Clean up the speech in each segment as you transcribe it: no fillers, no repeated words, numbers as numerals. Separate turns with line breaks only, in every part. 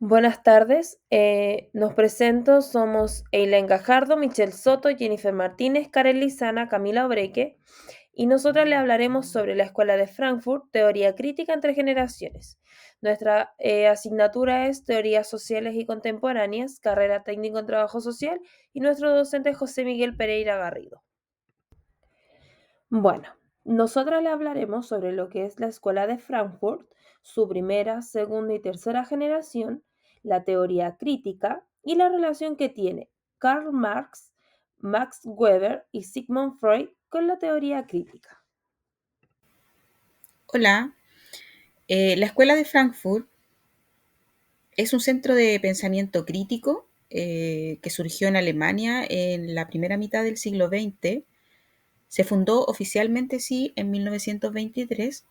Buenas tardes, nos presento, somos Eileen Gajardo, Michelle Soto, Jennifer Martínez, Karen Lizana, Camila Obreque, y nosotras le hablaremos sobre la Escuela de Frankfurt, Teoría Crítica entre Generaciones. Nuestra asignatura es Teorías Sociales y Contemporáneas, carrera técnico en Trabajo Social, y nuestro docente es José Miguel Pereira Garrido. Bueno, nosotras le hablaremos sobre lo que es la Escuela de Frankfurt, su primera, segunda y tercera generación, la teoría crítica y la relación que tiene Karl Marx, Max Weber y Sigmund Freud con la teoría crítica.
Hola, la Escuela de Frankfurt es un centro de pensamiento crítico que surgió en Alemania en la primera mitad del siglo XX. Se fundó oficialmente, sí, en 1923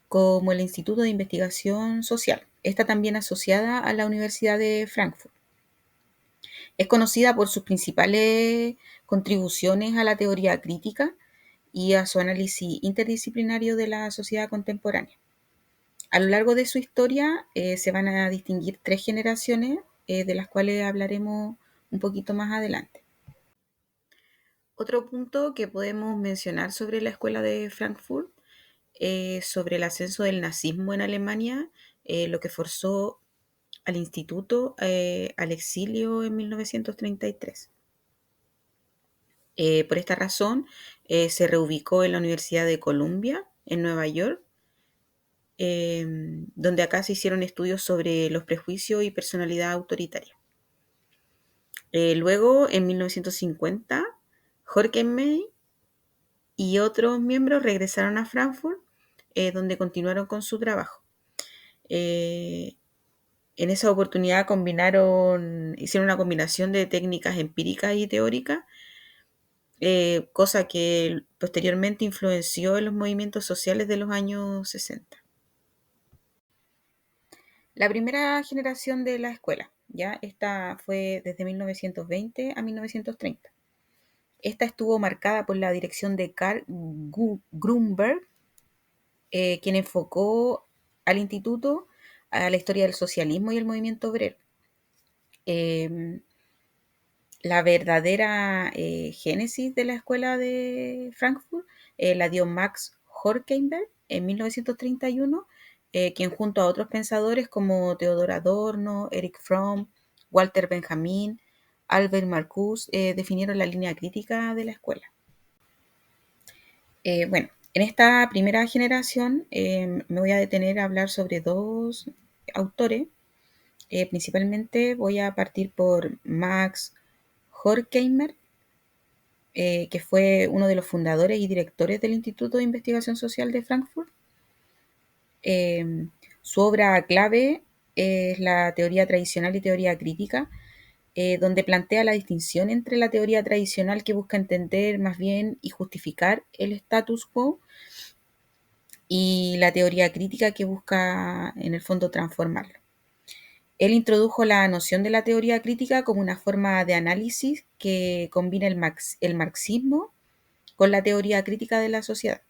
como el Instituto de Investigación Social. Está también asociada a la Universidad de Frankfurt. Es conocida por sus principales contribuciones a la teoría crítica y a su análisis interdisciplinario de la sociedad contemporánea. A lo largo de su historia se van a distinguir tres generaciones, de las cuales hablaremos un poquito más adelante. Otro punto que podemos mencionar sobre la escuela de Frankfurt es sobre el ascenso del nazismo en Alemania, lo que forzó al instituto al exilio en 1933. Por esta razón, se reubicó en la Universidad de Columbia, en Nueva York, donde acá se hicieron estudios sobre los prejuicios y personalidad autoritaria. Luego, en 1950, Horkheimer y otros miembros regresaron a Frankfurt, donde continuaron con su trabajo. Eh, en esa oportunidad hicieron una combinación de técnicas empíricas y teóricas, cosa que posteriormente influenció en los movimientos sociales de los años 60. La primera generación de la escuela, ya esta fue desde 1920 a 1930. Esta estuvo marcada por la dirección de Karl Grunberg, quien enfocó al instituto a la historia del socialismo y el movimiento obrero. Eh, la verdadera génesis de la escuela de Frankfurt la dio Max Horkheimer en 1931, quien junto a otros pensadores como Theodor Adorno, Erich Fromm, Walter Benjamin, Albert Marcuse definieron la línea crítica de la escuela. Bueno, en esta primera generación me voy a detener a hablar sobre dos autores. Principalmente voy a partir por Max Horkheimer, que fue uno de los fundadores y directores del Instituto de Investigación Social de Frankfurt. Su obra clave es la teoría tradicional y teoría crítica, donde plantea la distinción entre la teoría tradicional, que busca entender más bien y justificar el status quo, y la teoría crítica, que busca en el fondo transformarlo. Él introdujo la noción de la teoría crítica como una forma de análisis que combina el marxismo con la teoría crítica de la sociedad.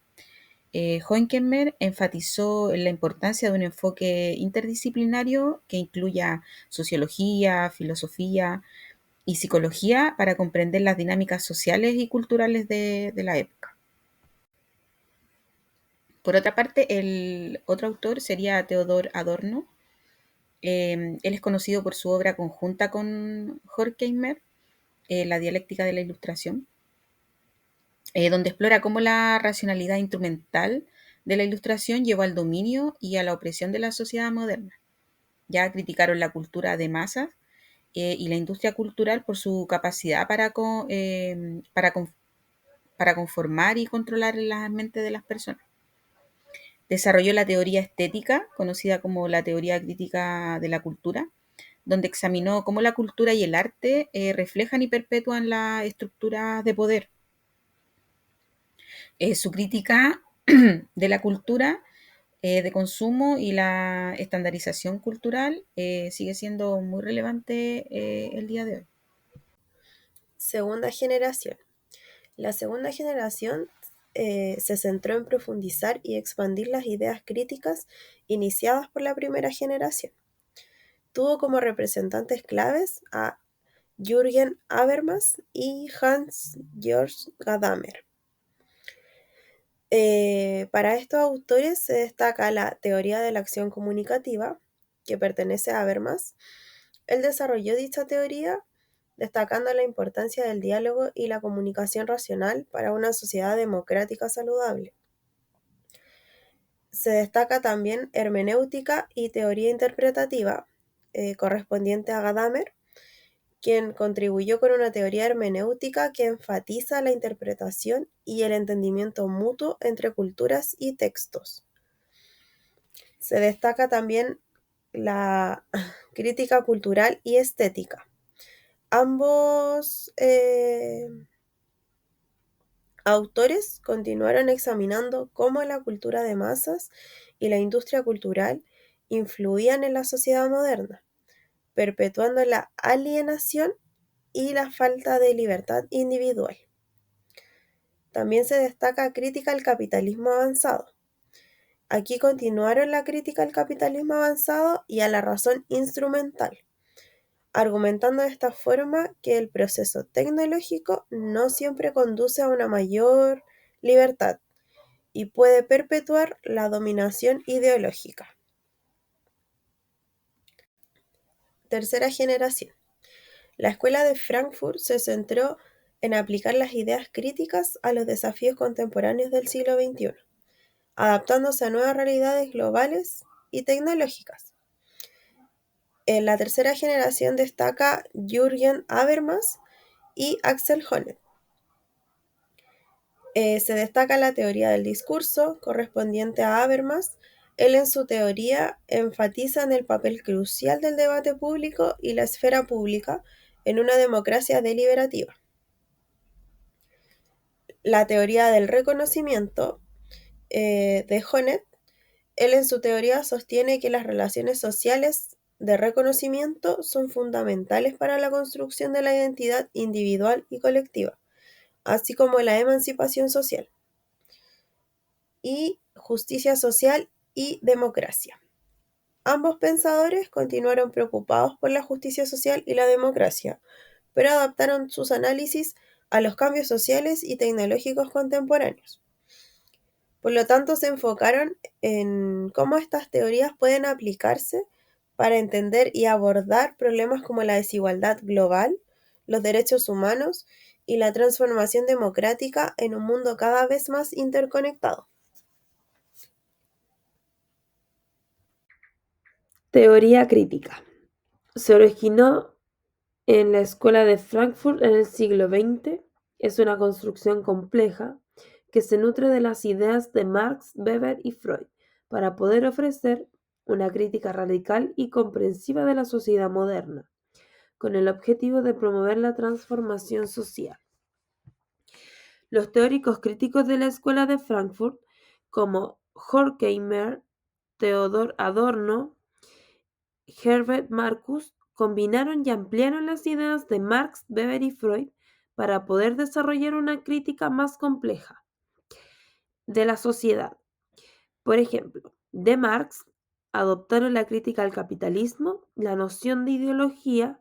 Horkheimer enfatizó en la importancia de un enfoque interdisciplinario que incluya sociología, filosofía y psicología para comprender las dinámicas sociales y culturales de la época. Por otra parte, el otro autor sería Theodor Adorno. Él es conocido por su obra conjunta con Horkheimer, La dialéctica de la ilustración, donde explora cómo la racionalidad instrumental de la ilustración llevó al dominio y a la opresión de la sociedad moderna. Ya criticaron la cultura de masas y la industria cultural por su capacidad para conformar y controlar la mente de las personas. Desarrolló la teoría estética, conocida como la teoría crítica de la cultura, donde examinó cómo la cultura y el arte reflejan y perpetúan las estructuras de poder. Su crítica de la cultura de consumo y la estandarización cultural sigue siendo muy relevante el día de hoy.
Segunda generación. La segunda generación se centró en profundizar y expandir las ideas críticas iniciadas por la primera generación. tuvo como representantes claves a Jürgen Habermas y Hans-Georg Gadamer. Para estos autores se destaca la teoría de la acción comunicativa, que pertenece a Habermas. Él desarrolló dicha teoría destacando la importancia del diálogo y la comunicación racional para una sociedad democrática saludable. Se destaca también hermenéutica y teoría interpretativa, correspondiente a Gadamer, quien contribuyó con una teoría hermenéutica que enfatiza la interpretación y el entendimiento mutuo entre culturas y textos. Se destaca también la crítica cultural y estética. Ambos autores continuaron examinando cómo la cultura de masas y la industria cultural influían en la sociedad moderna, perpetuando la alienación y la falta de libertad individual. También se destaca crítica al capitalismo avanzado. Aquí continuaron la crítica al capitalismo avanzado y a la razón instrumental, argumentando de esta forma que el proceso tecnológico no siempre conduce a una mayor libertad y puede perpetuar la dominación ideológica. Tercera generación. La Escuela de Frankfurt se centró en aplicar las ideas críticas a los desafíos contemporáneos del siglo XXI, adaptándose a nuevas realidades globales y tecnológicas. En la tercera generación destaca Jürgen Habermas y Axel Honneth. Se destaca la teoría del discurso correspondiente a Habermas. Él en su teoría enfatiza en el papel crucial del debate público y la esfera pública en una democracia deliberativa. La teoría del reconocimiento de Honneth, él en su teoría sostiene que las relaciones sociales de reconocimiento son fundamentales para la construcción de la identidad individual y colectiva, así como la emancipación social y justicia social y democracia. Ambos pensadores continuaron preocupados por la justicia social y la democracia, pero adaptaron sus análisis a los cambios sociales y tecnológicos contemporáneos. Por lo tanto, se enfocaron en cómo estas teorías pueden aplicarse para entender y abordar problemas como la desigualdad global, los derechos humanos y la transformación democrática en un mundo cada vez más interconectado.
Teoría crítica. Se originó en la Escuela de Frankfurt en el siglo XX. Es una construcción compleja que se nutre de las ideas de Marx, Weber y Freud para poder ofrecer una crítica radical y comprensiva de la sociedad moderna, con el objetivo de promover la transformación social. Los teóricos críticos de la Escuela de Frankfurt, como Horkheimer, Theodor Adorno, Herbert Marcuse, combinaron y ampliaron las ideas de Marx, Weber y Freud para poder desarrollar una crítica más compleja de la sociedad. Por ejemplo, de Marx adoptaron la crítica al capitalismo, la noción de ideología,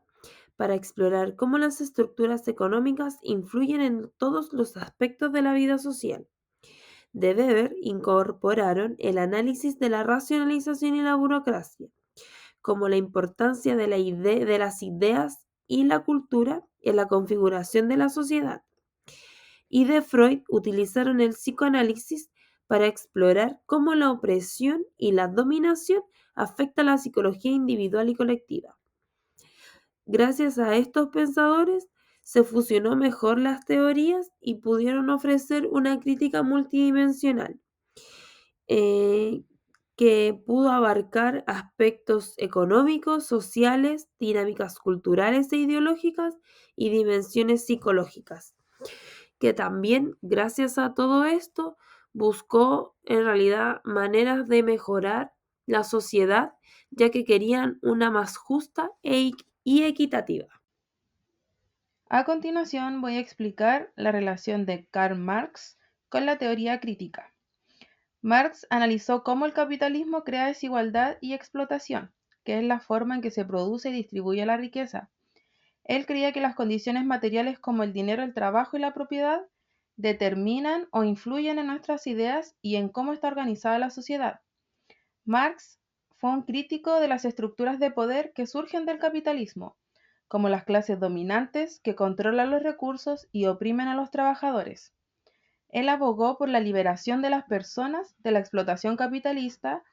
para explorar cómo las estructuras económicas influyen en todos los aspectos de la vida social. De Weber incorporaron el análisis de la racionalización y la burocracia, como la importancia de las ideas y la cultura en la configuración de la sociedad. Y de Freud utilizaron el psicoanálisis para explorar cómo la opresión y la dominación afectan la psicología individual y colectiva. Gracias a estos pensadores se fusionó mejor las teorías y pudieron ofrecer una crítica multidimensional que pudo abarcar aspectos económicos, sociales, dinámicas culturales e ideológicas y dimensiones psicológicas, que también, gracias a todo esto, buscó en realidad maneras de mejorar la sociedad, ya que querían una más justa y equitativa.
A continuación voy a explicar la relación de Karl Marx con la teoría crítica. Marx analizó cómo el capitalismo crea desigualdad y explotación, que es la forma en que se produce y distribuye la riqueza. Él creía que las condiciones materiales como el dinero, el trabajo y la propiedad determinan o influyen en nuestras ideas y en cómo está organizada la sociedad. Marx fue un crítico de las estructuras de poder que surgen del capitalismo, como las clases dominantes que controlan los recursos y oprimen a los trabajadores. Él abogó por la liberación de las personas de la explotación capitalista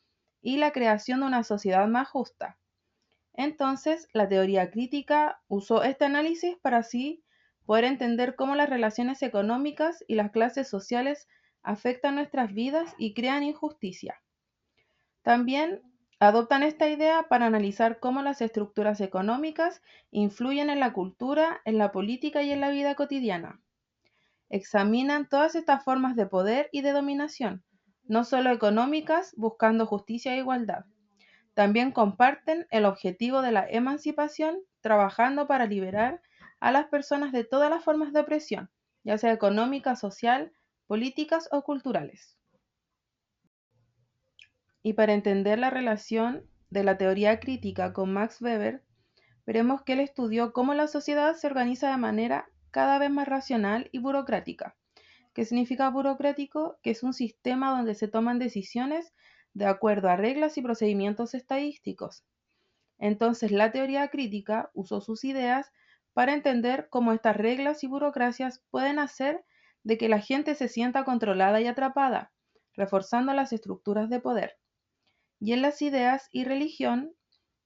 y la creación de una sociedad más justa. Entonces, la teoría crítica usó este análisis para así poder entender cómo las relaciones económicas y las clases sociales afectan nuestras vidas y crean injusticia. También adoptan esta idea para analizar cómo las estructuras económicas influyen en la cultura, en la política y en la vida cotidiana. Examinan todas estas formas de poder y de dominación, no solo económicas, buscando justicia e igualdad. También comparten el objetivo de la emancipación, trabajando para liberar a las personas de todas las formas de opresión, ya sea económica, social, políticas o culturales. Y para entender la relación de la teoría crítica con Max Weber, veremos que él estudió cómo la sociedad se organiza de manera cada vez más racional y burocrática. ¿Qué significa burocrático? Que es un sistema donde se toman decisiones de acuerdo a reglas y procedimientos estadísticos. Entonces, la teoría crítica usó sus ideas para entender cómo estas reglas y burocracias pueden hacer de que la gente se sienta controlada y atrapada, reforzando las estructuras de poder. Y en las ideas y religión,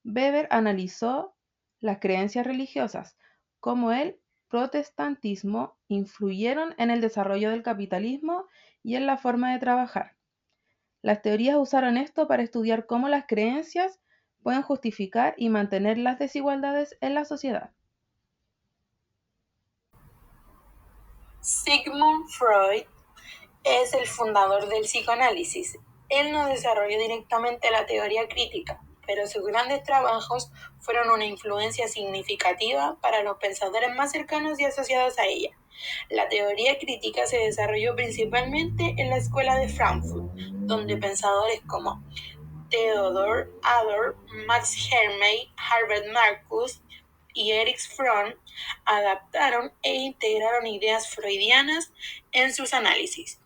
Weber analizó las creencias religiosas, cómo el protestantismo influyeron en el desarrollo del capitalismo y en la forma de trabajar. Las teorías usaron esto para estudiar cómo las creencias pueden justificar y mantener las desigualdades en la sociedad.
Sigmund Freud es el fundador del psicoanálisis. Él no desarrolló directamente la teoría crítica, pero sus grandes trabajos fueron una influencia significativa para los pensadores más cercanos y asociados a ella. La teoría crítica se desarrolló principalmente en la escuela de Frankfurt, donde pensadores como Theodor Adorno, Max Hermey, Herbert Marcuse y Erich Fromm adaptaron e integraron ideas freudianas en sus análisis.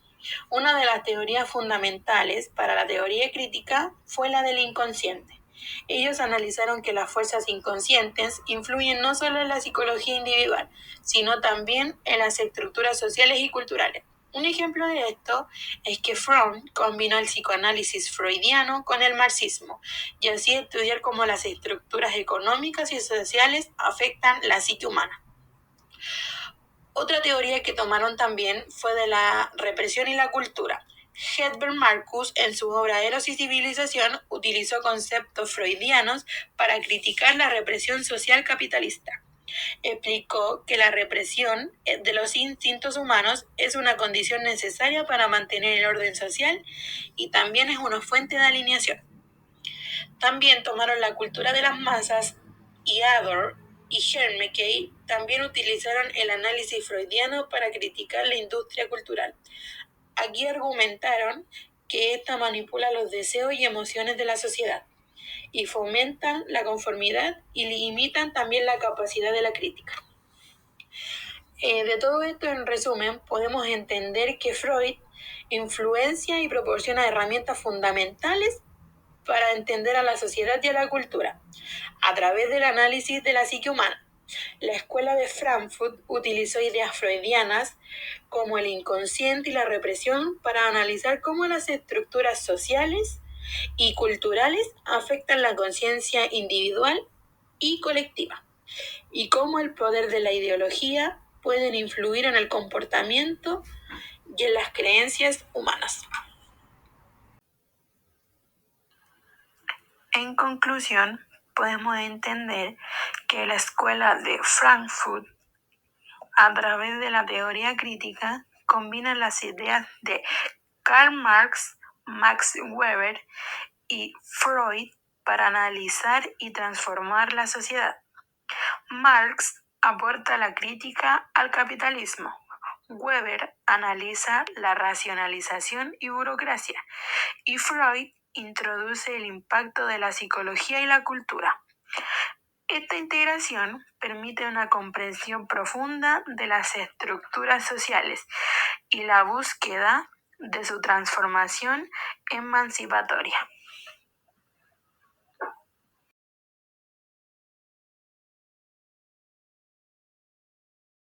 Una de las teorías fundamentales para la teoría crítica fue la del inconsciente. Ellos analizaron que las fuerzas inconscientes influyen no solo en la psicología individual, sino también en las estructuras sociales y culturales. Un ejemplo de esto es que Fromm combinó el psicoanálisis freudiano con el marxismo, y así estudiar cómo las estructuras económicas y sociales afectan la psique humana. Otra teoría que tomaron también fue de la represión y la cultura. Herbert Marcuse, en su obra Eros y Civilización, utilizó conceptos freudianos para criticar la represión social capitalista. Explicó que la represión de los instintos humanos es una condición necesaria para mantener el orden social y también es una fuente de alineación. También tomaron la cultura de las masas y Adorno y Hermey también utilizaron el análisis freudiano para criticar la industria cultural. Aquí argumentaron que ésta manipula los deseos y emociones de la sociedad y fomentan la conformidad y limitan también la capacidad de la crítica. De todo esto, en resumen, podemos entender que Freud influencia y proporciona herramientas fundamentales para entender a la sociedad y a la cultura, a través del análisis de la psique humana. La escuela de Frankfurt utilizó ideas freudianas como el inconsciente y la represión para analizar cómo las estructuras sociales y culturales afectan la conciencia individual y colectiva, y cómo el poder de la ideología pueden influir en el comportamiento y en las creencias humanas. En conclusión, podemos entender que la escuela de Frankfurt, a través de la teoría crítica, combina las ideas de Karl Marx, Max Weber y Freud para analizar y transformar la sociedad. Marx aporta la crítica al capitalismo. Weber analiza la racionalización y burocracia, y Freud introduce el impacto de la psicología y la cultura. Esta integración permite una comprensión profunda de las estructuras sociales y la búsqueda de su transformación emancipatoria.